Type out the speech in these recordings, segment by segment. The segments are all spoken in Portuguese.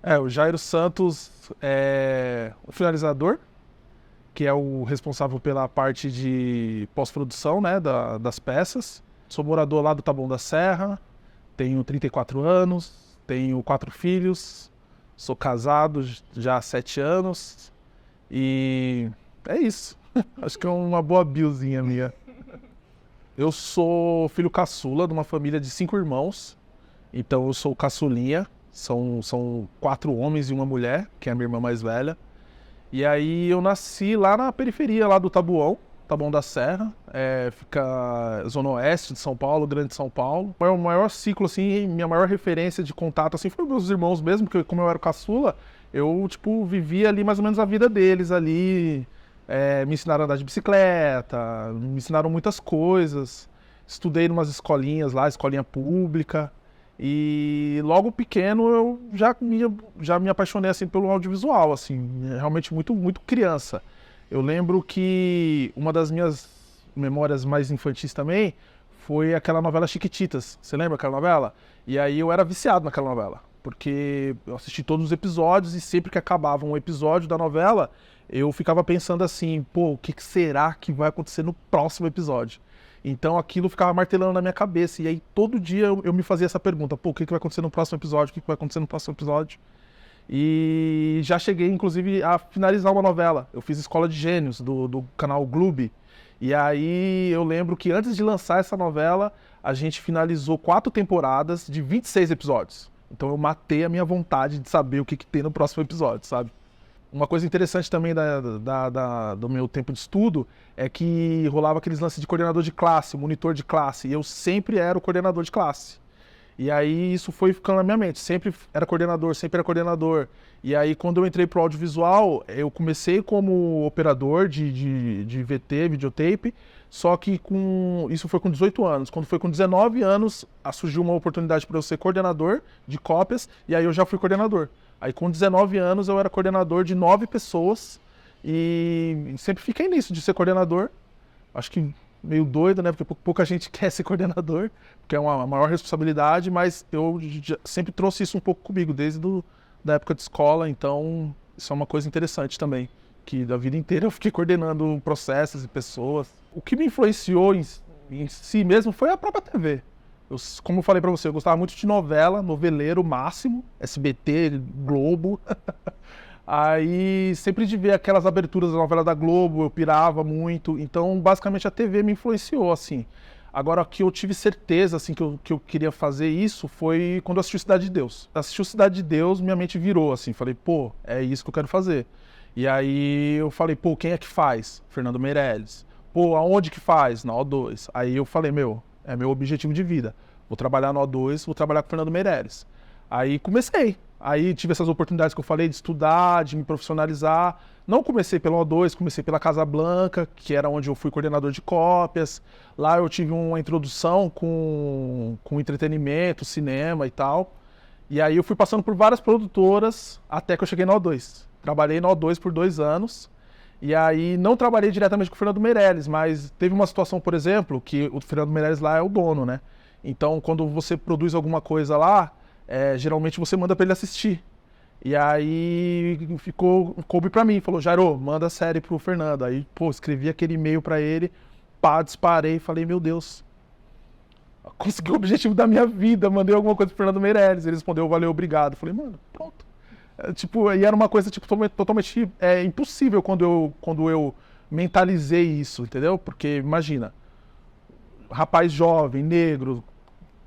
O Jairo Santos é o finalizador, que é o responsável pela parte de pós-produção, né, das peças. Sou morador lá do Taboão da Serra, tenho 34 anos, tenho 4 filhos, sou casado já há 7 anos e é isso. Acho que é uma boa biozinha minha. Eu sou filho caçula de uma família de 5 irmãos, então eu sou o caçulinha. São 4 homens e uma mulher, que é a minha irmã mais velha. E aí eu nasci lá na periferia lá do Taboão da Serra, fica zona oeste de São Paulo, grande São Paulo. O maior ciclo, assim, minha maior referência de contato, assim, foi meus irmãos mesmo, porque como eu era caçula, eu, tipo, vivia ali mais ou menos a vida deles ali. Me ensinaram a andar de bicicleta, me ensinaram muitas coisas. Estudei em umas escolinhas lá, escolinha pública. E logo pequeno eu já me apaixonei assim pelo audiovisual, assim, realmente muito, muito criança. Eu lembro que uma das minhas memórias mais infantis também foi aquela novela Chiquititas. Você lembra aquela novela? E aí eu era viciado naquela novela, porque eu assisti todos os episódios e sempre que acabava um episódio da novela, eu ficava pensando assim, pô, o que será que vai acontecer no próximo episódio? Então aquilo ficava martelando na minha cabeça. E aí todo dia eu me fazia essa pergunta, pô, o que vai acontecer no próximo episódio? O que vai acontecer no próximo episódio? E já cheguei, inclusive, a finalizar uma novela. Eu fiz Escola de Gênios, do canal Gloob. E aí eu lembro que antes de lançar essa novela, a gente finalizou 4 temporadas de 26 episódios. Então eu matei a minha vontade de saber o que tem no próximo episódio, sabe? Uma coisa interessante também do meu tempo de estudo é que rolava aqueles lances de coordenador de classe, monitor de classe, e eu sempre era o coordenador de classe. E aí isso foi ficando na minha mente, sempre era coordenador, sempre era coordenador. E aí quando eu entrei pro audiovisual, eu comecei como operador de VT, videotape, só que isso foi com 18 anos. Quando foi com 19 anos, surgiu uma oportunidade para eu ser coordenador de cópias, e aí eu já fui coordenador. Aí com 19 anos eu era coordenador de 9 pessoas e sempre fiquei nisso, de ser coordenador. Acho que meio doido, né? Porque pouca gente quer ser coordenador, porque é uma maior responsabilidade, mas eu sempre trouxe isso um pouco comigo, da época de escola, então isso é uma coisa interessante também, que da vida inteira eu fiquei coordenando processos e pessoas. O que me influenciou em si mesmo foi a própria TV. Como eu falei pra você, eu gostava muito de novela, noveleiro máximo, SBT, Globo. Aí, sempre de ver aquelas aberturas da novela da Globo, eu pirava muito. Então, basicamente, a TV me influenciou, assim. Agora, que eu tive certeza, assim, que eu queria fazer isso foi quando eu assisti Cidade de Deus. Assisti Cidade de Deus, minha mente virou, assim. Falei, pô, é isso que eu quero fazer. E aí, eu falei, pô, quem é que faz? Fernando Meirelles. Pô, aonde que faz? Na O2. Aí eu falei, é meu objetivo de vida. Vou trabalhar no O2, vou trabalhar com o Fernando Meirelles. Aí comecei. Aí tive essas oportunidades que eu falei de estudar, de me profissionalizar. Não comecei pelo O2, comecei pela Casa Blanca, que era onde eu fui coordenador de cópias. Lá eu tive uma introdução com entretenimento, cinema e tal. E aí eu fui passando por várias produtoras até que eu cheguei no O2. Trabalhei no O2 por 2 anos. E aí não trabalhei diretamente com o Fernando Meirelles, mas teve uma situação, por exemplo, que o Fernando Meirelles lá é o dono, né? Então quando você produz alguma coisa lá, geralmente você manda pra ele assistir. E aí coube pra mim, falou, Jairo, manda a série pro Fernando. Aí, pô, escrevi aquele e-mail pra ele, disparei, falei, meu Deus, consegui o objetivo da minha vida, mandei alguma coisa pro Fernando Meirelles. Ele respondeu, valeu, obrigado. Falei, mano, pronto. Tipo, e era uma coisa tipo, totalmente impossível quando eu mentalizei isso, entendeu? Porque imagina, rapaz jovem, negro,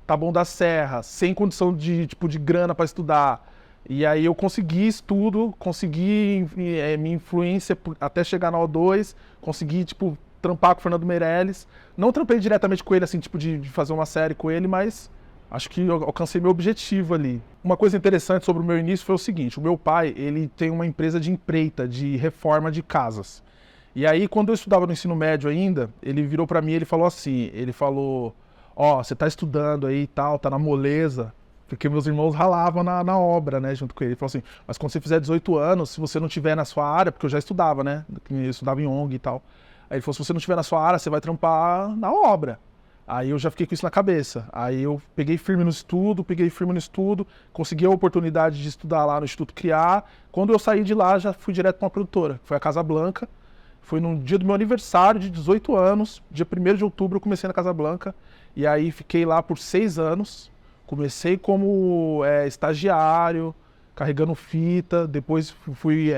Taboão da Serra, sem condição de grana para estudar. E aí eu consegui estudo, consegui minha influência até chegar na O2, consegui, tipo, trampar com o Fernando Meirelles. Não trampei diretamente com ele, assim, tipo, de fazer uma série com ele, mas acho que eu alcancei meu objetivo ali. Uma coisa interessante sobre o meu início foi o seguinte, o meu pai, ele tem uma empresa de empreita, de reforma de casas. E aí, quando eu estudava no ensino médio ainda, ele virou pra mim e ele falou assim, ó, você tá estudando aí e tal, tá na moleza, porque meus irmãos ralavam na obra, né, junto com ele. Ele falou assim, mas quando você fizer 18 anos, se você não tiver na sua área, porque eu já estudava, né, eu estudava em ONG e tal. Aí ele falou, se você não tiver na sua área, você vai trampar na obra. Aí eu já fiquei com isso na cabeça. Aí eu peguei firme no estudo, consegui a oportunidade de estudar lá no Instituto Criar. Quando eu saí de lá, já fui direto para uma produtora, foi a Casablanca. Foi no dia do meu aniversário de 18 anos, dia 1º de outubro, eu comecei na Casablanca. E aí fiquei lá por 6 anos. Comecei como estagiário, carregando fita, depois fui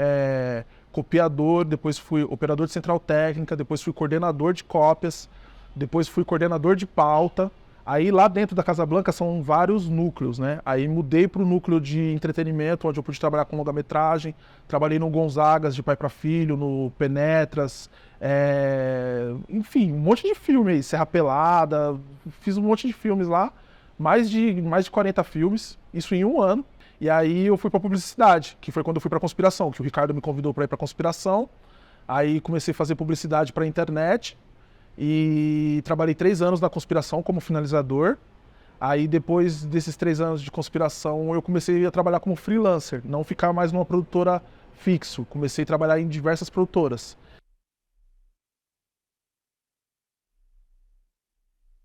copiador, depois fui operador de central técnica, depois fui coordenador de cópias, depois fui coordenador de pauta. Aí lá dentro da Casablanca são vários núcleos, né? Aí mudei para o núcleo de entretenimento, onde eu pude trabalhar com longa-metragem. Trabalhei no Gonzagas, de Pai para Filho, no Penetras, enfim, um monte de filme aí, Serra Pelada, fiz um monte de filmes lá, mais de 40 filmes, isso em um ano. E aí eu fui para publicidade, que foi quando eu fui para Conspiração, que o Ricardo me convidou para ir para Conspiração. Aí comecei a fazer publicidade para a internet. E trabalhei 3 anos na Conspiração como finalizador. Aí depois desses 3 anos de Conspiração eu comecei a trabalhar como freelancer, não ficar mais numa produtora fixo. Comecei a trabalhar em diversas produtoras.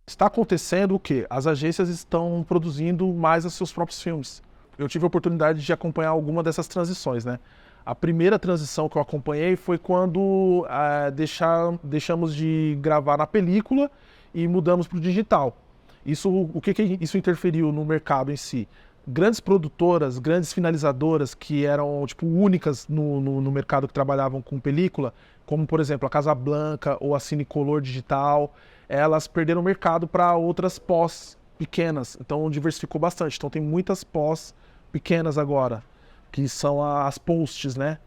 Está acontecendo o quê? As agências estão produzindo mais os seus próprios filmes. Eu tive a oportunidade de acompanhar alguma dessas transições, né? A primeira transição que eu acompanhei foi quando deixamos de gravar na película e mudamos para o digital. O que isso interferiu no mercado em si? Grandes produtoras, grandes finalizadoras que eram tipo únicas no mercado que trabalhavam com película, como por exemplo a Casablanca ou a Cinecolor Digital, elas perderam o mercado para outras pós pequenas. Então diversificou bastante. Então tem muitas pós pequenas agora, que são as posts, né?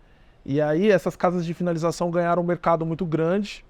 E aí essas casas de finalização ganharam um mercado muito grande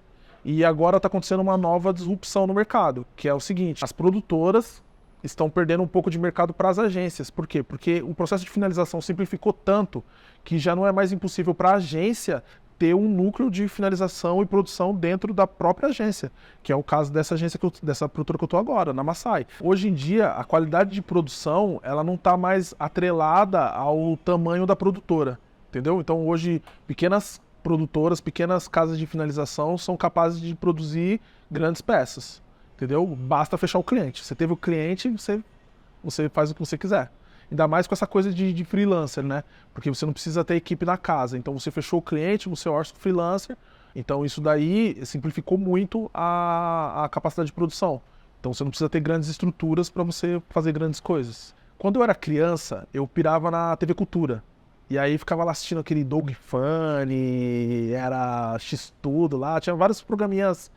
e agora está acontecendo uma nova disrupção no mercado, que é o seguinte: as produtoras estão perdendo um pouco de mercado para as agências. Por quê? Porque o processo de finalização simplificou tanto que já não é mais impossível para a agência ter um núcleo de finalização e produção dentro da própria agência, que é o caso dessa agência, dessa produtora que eu estou agora, na Massai. Hoje em dia, a qualidade de produção, ela não está mais atrelada ao tamanho da produtora, entendeu? Então hoje, pequenas produtoras, pequenas casas de finalização são capazes de produzir grandes peças, entendeu? Basta fechar o cliente. Você teve o cliente, você faz o que você quiser. Ainda mais com essa coisa de freelancer, né? Porque você não precisa ter equipe na casa. Então você fechou o cliente, você orça o freelancer. Então isso daí simplificou muito a capacidade de produção. Então você não precisa ter grandes estruturas para você fazer grandes coisas. Quando eu era criança, eu pirava na TV Cultura. E aí ficava lá assistindo aquele Doug Funny, era X-Tudo lá, tinha vários programinhas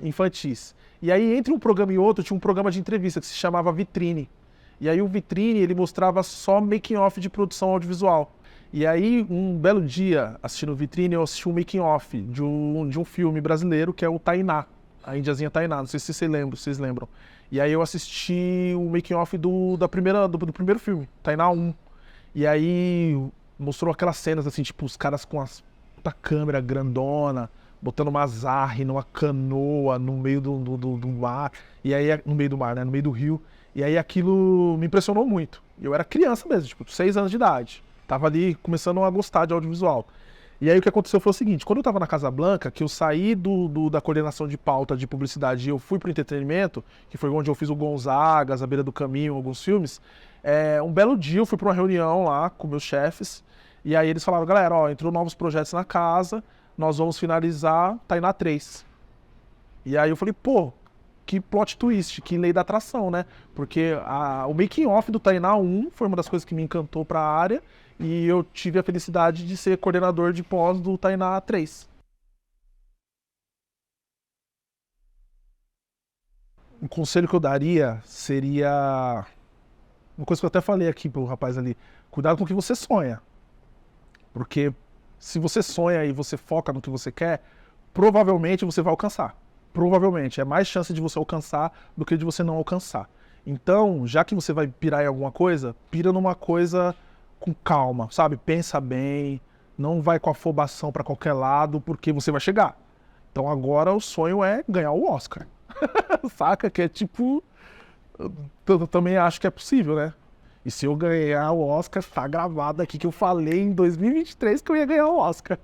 infantis. E aí entre um programa e outro tinha um programa de entrevista que se chamava Vitrine. E aí o Vitrine, ele mostrava só making off de produção audiovisual. E aí, um belo dia, assistindo o Vitrine, eu assisti um making off de um filme brasileiro, que é o Tainá, a Indiazinha Tainá, não sei se vocês lembram. E aí eu assisti o making off do primeiro filme, Tainá 1. E aí mostrou aquelas cenas assim, tipo, os caras com a câmera grandona, botando uma zarre numa canoa no meio do mar. E aí, no meio do mar, né? No meio do rio. E aí aquilo me impressionou muito. Eu era criança mesmo, tipo, 6 anos de idade. Tava ali começando a gostar de audiovisual. E aí o que aconteceu foi o seguinte: quando eu tava na Casablanca, que eu saí da coordenação de pauta de publicidade e eu fui pro entretenimento, que foi onde eu fiz o Gonzagas, A Beira do Caminho, alguns filmes, um belo dia eu fui pra uma reunião lá com meus chefes, e aí eles falaram: galera, ó, entrou novos projetos na casa, nós vamos finalizar Tainá 3. E aí eu falei, pô, que plot twist, que lei da atração, né? Porque o making off do Tainá 1 foi uma das coisas que me encantou para a área e eu tive a felicidade de ser coordenador de pós do Tainá 3. Um conselho que eu daria seria uma coisa que eu até falei aqui pro rapaz ali: cuidado com o que você sonha. Porque se você sonha e você foca no que você quer, provavelmente você vai alcançar. Provavelmente. É mais chance de você alcançar do que de você não alcançar. Então, já que você vai pirar em alguma coisa, pira numa coisa com calma, sabe? Pensa bem, não vai com afobação pra qualquer lado, porque você vai chegar. Então agora o sonho é ganhar o Oscar. Saca? Que é tipo... Eu também acho que é possível, né? E se eu ganhar o Oscar, tá gravado aqui que eu falei em 2023 que eu ia ganhar o Oscar.